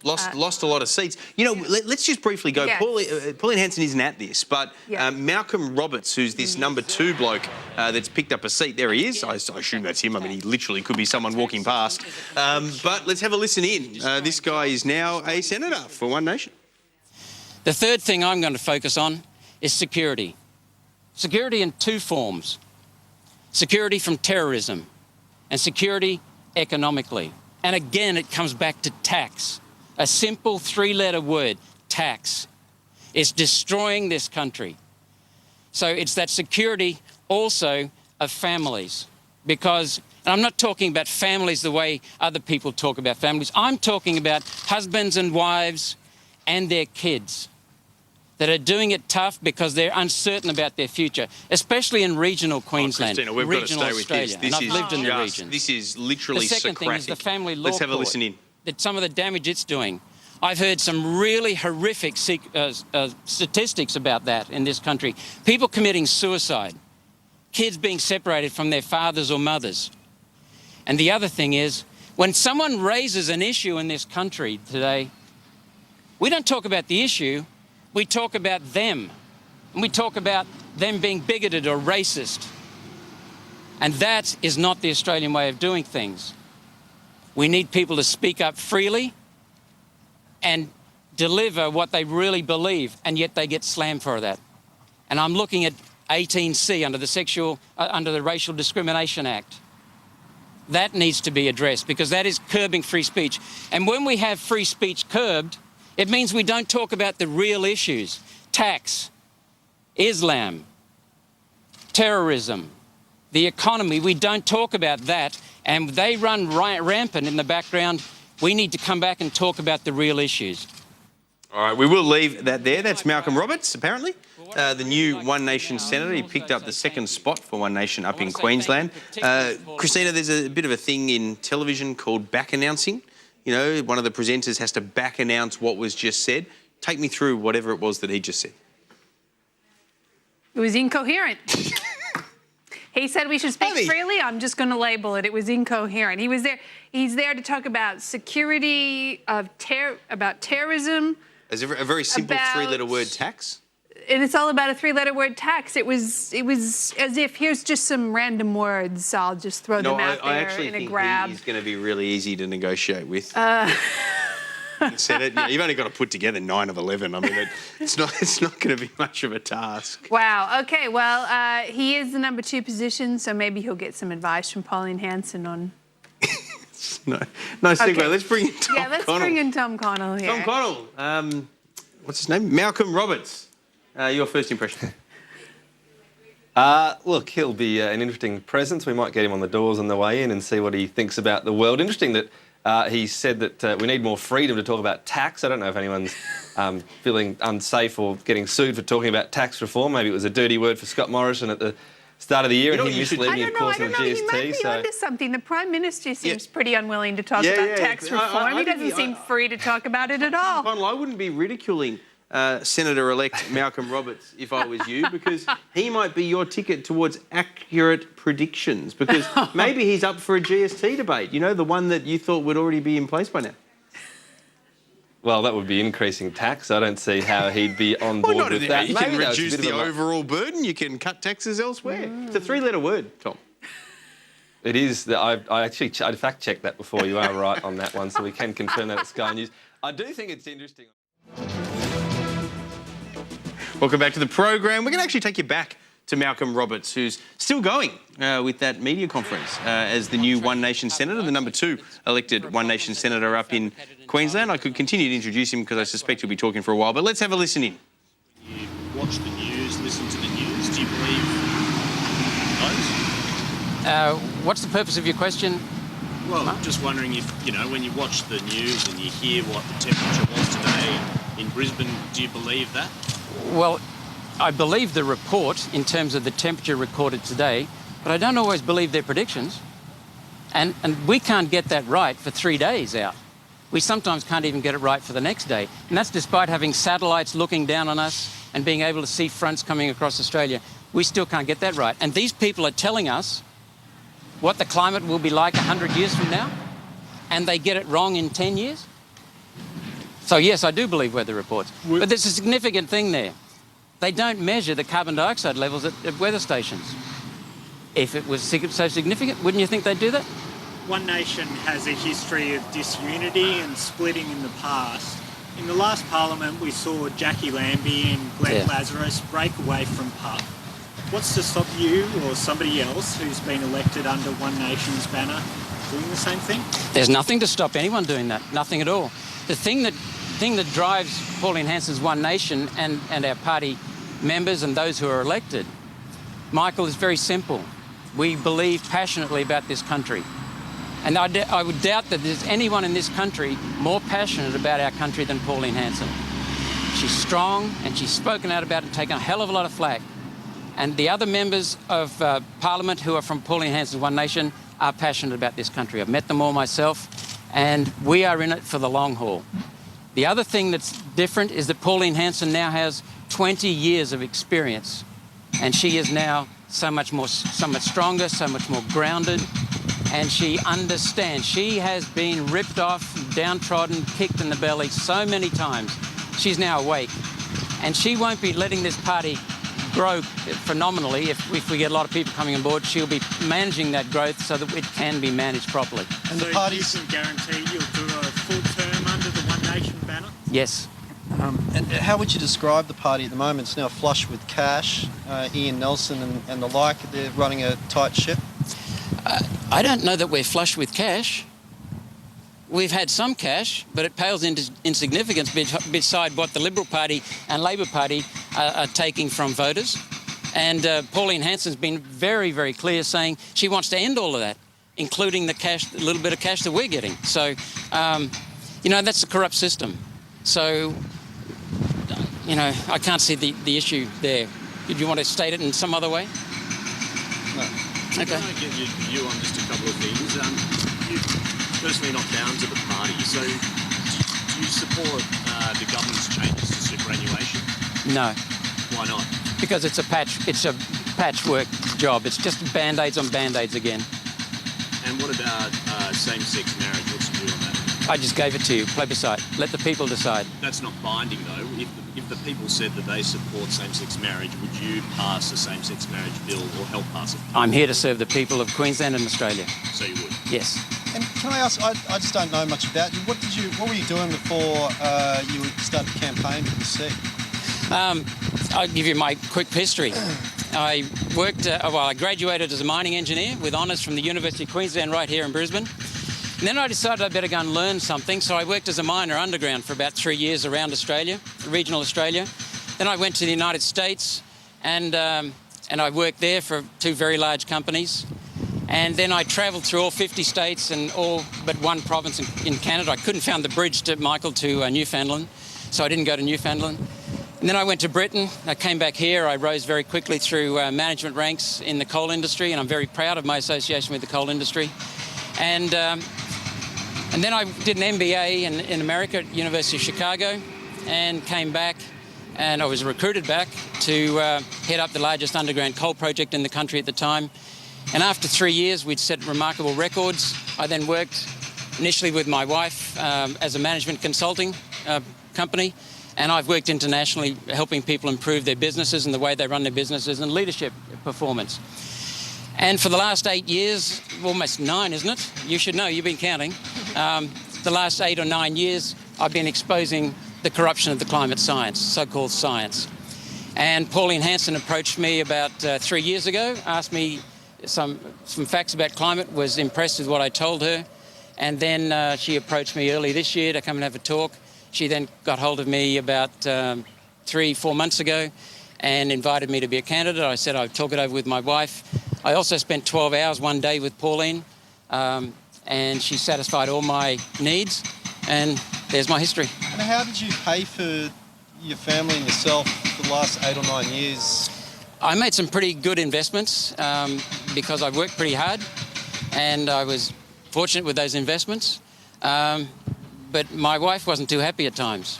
Lost a lot of seats. You know, let's just briefly go. Yes. Pauline Hanson isn't at this, but Yeah. Malcolm Roberts, who's this number 2 bloke that's picked up a seat, there he is. I assume that's him. I mean, he literally could be someone walking past. But let's have a listen in. This guy is now a senator for One Nation. The third thing I'm going to focus on is security. Security in two forms. Security from terrorism and security economically. And again, it comes back to tax. A simple 3-letter word, tax. It's destroying this country. So it's that security also of families. Because, and I'm not talking about families the way other people talk about families. I'm talking about husbands and wives and their kids that are doing it tough because they're uncertain about their future, especially in regional Queensland, Kristina, we've regional got to stay Australia. with this. And I've lived in the region. This is literally The second Socratic. thing is the family law Let's have a court, listen in. that some of the damage it's doing. I've heard some really horrific statistics about that in this country. People committing suicide, kids being separated from their fathers or mothers. And the other thing is, when someone raises an issue in this country today, we don't talk about the issue, we talk about them. And we talk about them being bigoted or racist. And that is not the Australian way of doing things. We need people to speak up freely and deliver what they really believe, and yet they get slammed for that. And I'm looking at 18C under the Racial Discrimination Act. That needs to be addressed because that is curbing free speech. And when we have free speech curbed, it means we don't talk about the real issues. Tax, Islam, terrorism, the economy. We don't talk about that, and they run rampant in the background. We need to come back and talk about the real issues. All right, we will leave that there. That's Malcolm Roberts, apparently, the new One Nation senator. He picked up the 2nd spot for One Nation up in Queensland. Kristina, there's a bit of a thing in television called back announcing. You know, one of the presenters has to back announce what was just said. Take me through whatever it was that he just said. It was incoherent. He said we should speak freely. I'm just going to label it. It was incoherent. He was there. He's there to talk about security, about terrorism. Is it a very simple 3-letter word, tax? And it's all about a 3-letter word, tax. It was as if here's just some random words. I'll just throw them out there in a grab. I actually think he's going to be really easy to negotiate with. Said it. You've only got to put together 9 of 11. I mean, it's not going to be much of a task. Wow. Okay. Well, he is the number 2 position, so maybe he'll get some advice from Pauline Hanson on. No segue. Okay. Let's bring in Tom Connell. Yeah, let's bring in Tom Connell here. Tom Connell. What's his name? Malcolm Roberts. Your first impression? Look, he'll be an interesting presence. We might get him on the doors on the way in and see what he thinks about the world. Interesting that he said that we need more freedom to talk about tax. I don't know if anyone's feeling unsafe or getting sued for talking about tax reform. Maybe it was a dirty word for Scott Morrison at the start of the year, and he misled me, of course, on the GST. He might be onto something. The Prime Minister seems pretty unwilling to talk about tax reform. He doesn't seem free to talk about it at all. Connell, I wouldn't be ridiculing Senator-elect Malcolm Roberts if I was you, because he might be your ticket towards accurate predictions, because maybe he's up for a GST debate, you know, the one that you thought would already be in place by now. Well, that would be increasing tax. I don't see how he'd be on board with that. You can reduce the overall burden. You can cut taxes elsewhere. It's a 3-letter word, Tom. It is. I fact-checked that before. You are right on that one, so we can confirm that at Sky News. I do think it's interesting. Welcome back to the program. We're going to actually take you back to Malcolm Roberts, who's still going with that media conference as the new One Nation senator, the number 2 elected One Nation senator up in Queensland. I could continue to introduce him because I suspect he'll be talking for a while, but let's have a listen in. You watch the news, listen to the news. Do you believe those? What's the purpose of your question? Well, I'm just wondering if, you know, when you watch the news and you hear what the temperature was today in Brisbane, do you believe that? Well, I believe the report in terms of the temperature recorded today, but I don't always believe their predictions. And we can't get that right for 3 days out. We sometimes can't even get it right for the next day. And that's despite having satellites looking down on us and being able to see fronts coming across Australia. We still can't get that right. And these people are telling us what the climate will be like 100 years from now, and they get it wrong in 10 years? So yes, I do believe weather reports. But there's a significant thing there. They don't measure the carbon dioxide levels at weather stations. If it was so significant, wouldn't you think they'd do that? One Nation has a history of disunity and splitting in the past. In the last parliament, we saw Jackie Lambie and Glenn Lazarus break away from PUP. What's to stop you or somebody else who's been elected under One Nation's banner doing the same thing? There's nothing to stop anyone doing that, nothing at all. The thing that drives Pauline Hanson's One Nation and our party members and those who are elected, Michael, is very simple. We believe passionately about this country. And I would doubt that there's anyone in this country more passionate about our country than Pauline Hanson. She's strong and she's spoken out about it and taken a hell of a lot of flack. And the other members of Parliament who are from Pauline Hanson's One Nation are passionate about this country. I've met them all myself, and we are in it for the long haul. The other thing that's different is that Pauline Hanson now has 20 years of experience, and she is now so much stronger, so much more grounded, and she understands. She has been ripped off, downtrodden, kicked in the belly so many times. She's now awake, and she won't be letting this party grow phenomenally. If we get a lot of people coming on board, she'll be managing that growth so that it can be managed properly. And the parties can guarantee you'll do a full term under the One Nation banner? Yes. And how would you describe the party at the moment? It's now flush with cash. Ian Nelson and the like, they're running a tight ship. I don't know that we're flush with cash. We've had some cash, but it pales into insignificance beside what the Liberal Party and Labor Party are taking from voters. And Pauline Hanson's been very, very clear, saying she wants to end all of that, including the cash, the little bit of cash that we're getting. So, that's a corrupt system. So, I can't see the issue there. Did you want to state it in some other way? No. Okay. Can I get your view on just a couple of things? You're personally not bound to the party, so do you support the government's changes to superannuation? No. Why not? Because it's a patchwork job. It's just band-aids on band-aids again. And what about same-sex marriage? What's your view on that? I just gave it to you, plebiscite. Let the people decide. That's not binding, though. If the people said that they support same-sex marriage, would you pass a same-sex marriage bill or help pass it? I'm here to serve the people of Queensland and Australia. So you would? Yes. And can I ask, I just don't know much about you. What were you doing before you started the campaign for the seat? I'll give you my quick history. I worked, I graduated as a mining engineer with honours from the University of Queensland right here in Brisbane. And then I decided I'd better go and learn something, so I worked as a miner underground for about 3 years around Australia, regional Australia. Then I went to the United States and I worked there for 2 very large companies. And then I travelled through all 50 states and all but one province in Canada. I couldn't find the bridge to Newfoundland, so I didn't go to Newfoundland. And then I went to Britain. I came back here. I rose very quickly through management ranks in the coal industry, and I'm very proud of my association with the coal industry. And then I did an MBA in America at University of Chicago and came back, and I was recruited back to head up the largest underground coal project in the country at the time. And after 3 years, we'd set remarkable records. I then worked initially with my wife as a management consulting company, and I've worked internationally helping people improve their businesses and the way they run their businesses and leadership performance. And for the last 8 years, almost 9, isn't it? You should know, you've been counting. The last 8 or 9 years, I've been exposing the corruption of the climate science, so-called science. And Pauline Hanson approached me about 3 years ago, asked me some facts about climate, was impressed with what I told her. And then she approached me early this year to come and have a talk. She then got hold of me about 3-4 months ago and invited me to be a candidate. I said I'd talk it over with my wife. I also spent 12 hours one day with Pauline, and she satisfied all my needs, and there's my history. And how did you pay for your family and yourself for the last 8 or 9 years? I made some pretty good investments because I worked pretty hard, and I was fortunate with those investments. But my wife wasn't too happy at times.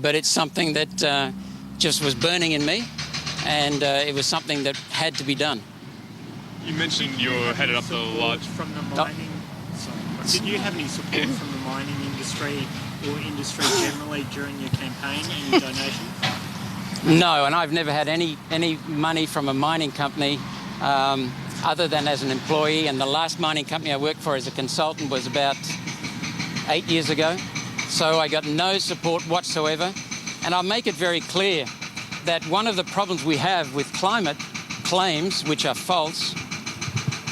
But it's something that just was burning in me, and it was something that had to be done. You mentioned you're headed up the large... From the mining... Did you have any support from the mining industry or industry generally during your campaign? Any donations? No, and I've never had any money from a mining company other than as an employee. And the last mining company I worked for as a consultant was about 8 years ago. So I got no support whatsoever. And I'll make it very clear that one of the problems we have with climate claims, which are false,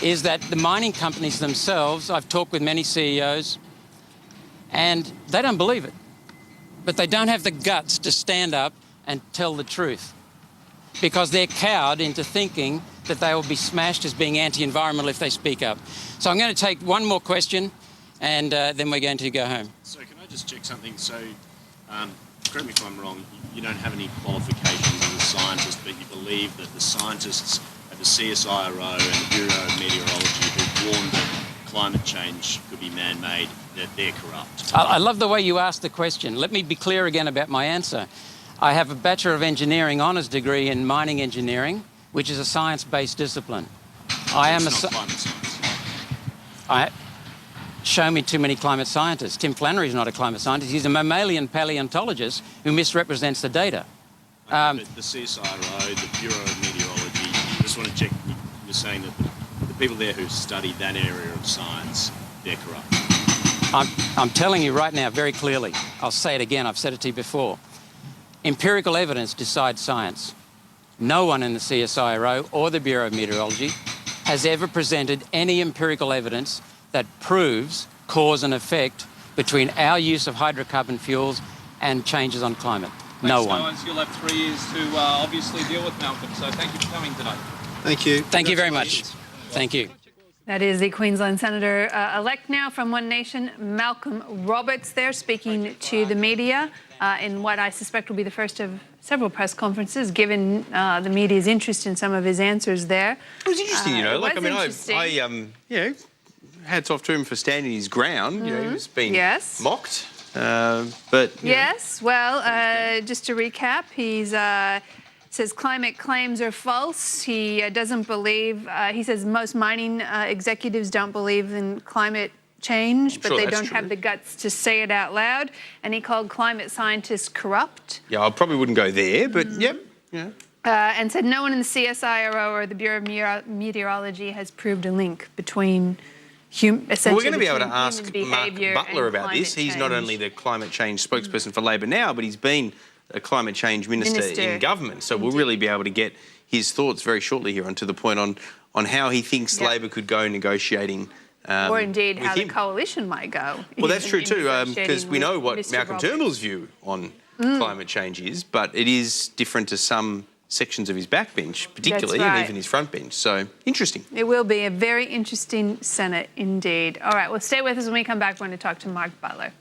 is that the mining companies themselves, I've talked with many CEOs, and they don't believe it. But they don't have the guts to stand up and tell the truth, because they're cowed into thinking that they will be smashed as being anti-environmental if they speak up. So I'm going to take one more question, and then we're going to go home. So can I just check something? So, correct me if I'm wrong, you don't have any qualifications as a scientist, but you believe that the scientists at the CSIRO and the Bureau of Meteorology who warned that climate change could be man-made, that they're corrupt? I love the way you asked the question. Let me be clear again about my answer. I have a Bachelor of Engineering honours degree in mining engineering, which is a science-based discipline. It's not climate science. Show me too many climate scientists. Tim Flannery is not a climate scientist. He's a mammalian paleontologist who misrepresents the data. But the CSIRO, the Bureau of Meteorology, I just want to check, you're saying that the people there who study that area of science, they're corrupt. I'm telling you right now very clearly, I'll say it again, I've said it to you before. Empirical evidence decides science. No one in the CSIRO or the Bureau of Meteorology has ever presented any empirical evidence that proves cause and effect between our use of hydrocarbon fuels and changes on climate. No one. You'll have 3 years to obviously deal with Malcolm, so thank you for coming today. Thank you. Thank you very much. Thank you. That is the Queensland Senator-elect now from One Nation, Malcolm Roberts there, speaking to the media in what I suspect will be the first of several press conferences, given the media's interest in some of his answers there. It was interesting, you know. Like, I mean, interesting. you know, hats off to him for standing his ground. You know, he was being mocked. But yes, well, just to recap, he's says climate claims are false. He doesn't believe. He says most mining executives don't believe in climate change, but they don't have the guts to say it out loud. And he called climate scientists corrupt. Yeah, I probably wouldn't go there, but yep. Yeah. And said no one in the CSIRO or the Bureau of Meteorology has proved a link between essentially we're going to be able to ask Mark behaviour Butler about this. He's not only the climate change spokesperson for Labor now, but he's been a climate change minister in government. So we'll really be able to get his thoughts very shortly here onto the point on how he thinks Labor could go negotiating or indeed how him. The coalition might go. Well, that's true too, because we know what Malcolm Turnbull's view on climate change is, but it is different to some sections of his backbench, particularly, and even his front bench. So, interesting. It will be a very interesting Senate indeed. All right, well, stay with us when we come back. We're going to talk to Mark Butler.